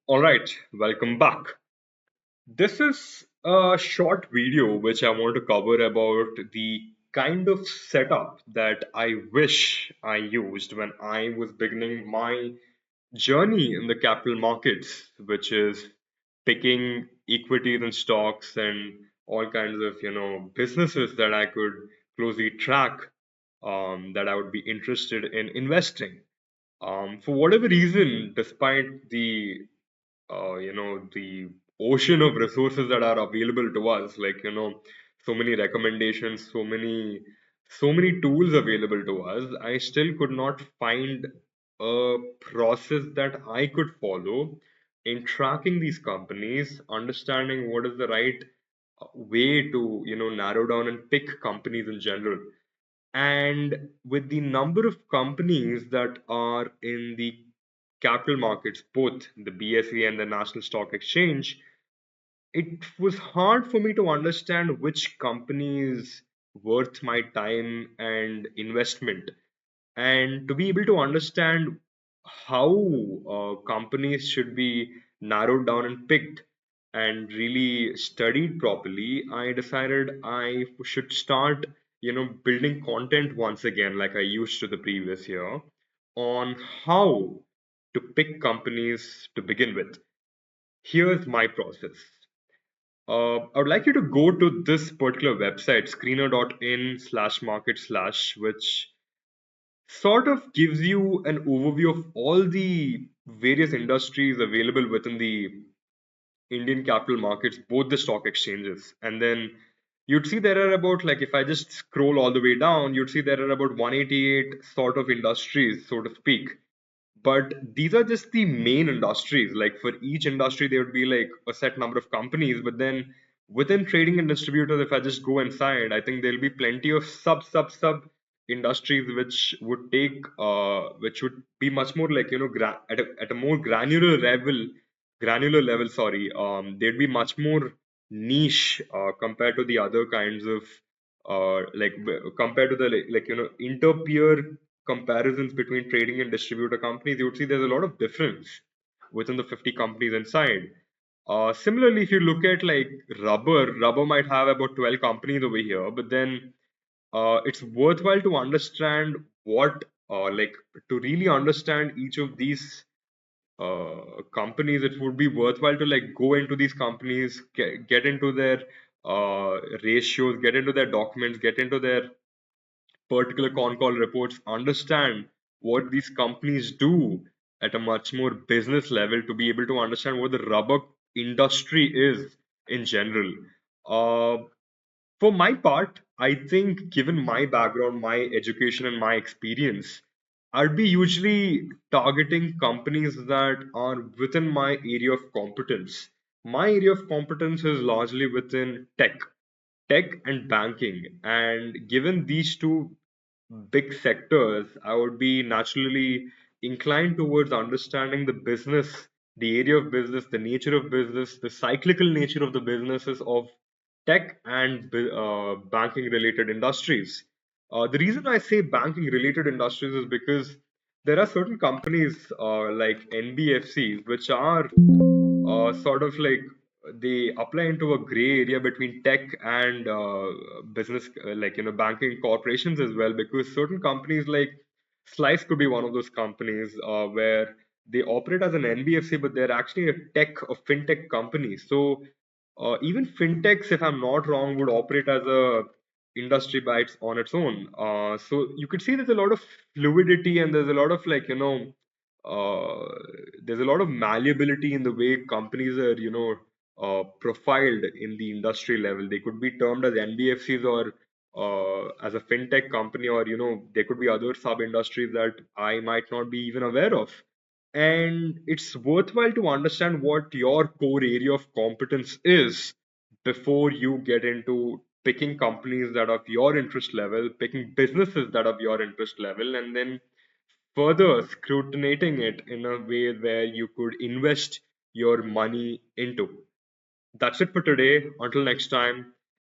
All right, welcome back. This is a short video which I want to cover about the kind of setup that I wish I used when I was beginning my journey in the capital markets, which is picking equities and stocks and all kinds of businesses that I could closely track, that I would be interested in investing. For whatever reason, despite the ocean of resources that are available to us, like so many recommendations, so many tools available to us, I still could not find a process that I could follow in tracking these companies, understanding what is the right way to narrow down and pick companies in general. And with the number of companies that are in the capital markets, both the BSE and the National Stock Exchange, it was hard for me to understand which company is worth my time and investment, and to be able to understand how companies should be narrowed down and picked and really studied properly. I decided I should start building content once again, like I used to the previous year, on how to pick companies to begin with. Here's my process. I would like you to go to this particular website, screener.in/market slash, which sort of gives you an overview of all the various industries available within the Indian capital markets, both the stock exchanges. And then you'd see there are about, like, if I just scroll all the way down, you'd see there are about 188 sort of industries, so to speak. But these are just the main industries. Like for each industry, there would be like a set number of companies. But then within trading and distributors, if I just go inside, I think there'll be plenty of sub industries which would be much more like at a more granular level. Sorry, they'd be much more niche compared to the other kinds of compared to the inter-peer comparisons between trading and distributor companies, you would see there's a lot of difference within the 50 companies inside. Similarly, if you look at like rubber might have about 12 companies over here, but then it's worthwhile to understand like to really understand each of these companies. It would be worthwhile to like go into these companies, get into their ratios, get into their documents, get into their particular con call reports, understand what these companies do at a much more business level, to be able to understand what the rubber industry is in general. Uh, for my part, I think given my background, my education, and my experience, I'd be usually targeting companies that are within my area of competence. My area of competence is largely within tech and banking. And given these two big sectors, I would be naturally inclined towards understanding the business, the area of business, the nature of business, the cyclical nature of the businesses of tech and banking related industries. The reason I say banking related industries is because there are certain companies like NBFCs which are sort of like they apply into a gray area between tech and business, like banking corporations as well, because certain companies like Slice could be one of those companies where they operate as an NBFC, but they're actually a fintech company. So even fintechs, if I'm not wrong, would operate as a industry by on its own. So you could see there's a lot of fluidity, and there's a lot of there's a lot of malleability in the way companies are profiled in the industry level. They could be termed as NBFCs or as a fintech company, or there could be other sub industries that I might not be even aware of. And it's worthwhile to understand what your core area of competence is before you get into picking companies that are of your interest level, picking businesses that are of your interest level, and then further scrutinizing it in a way where you could invest your money into. That's it for today. Until next time,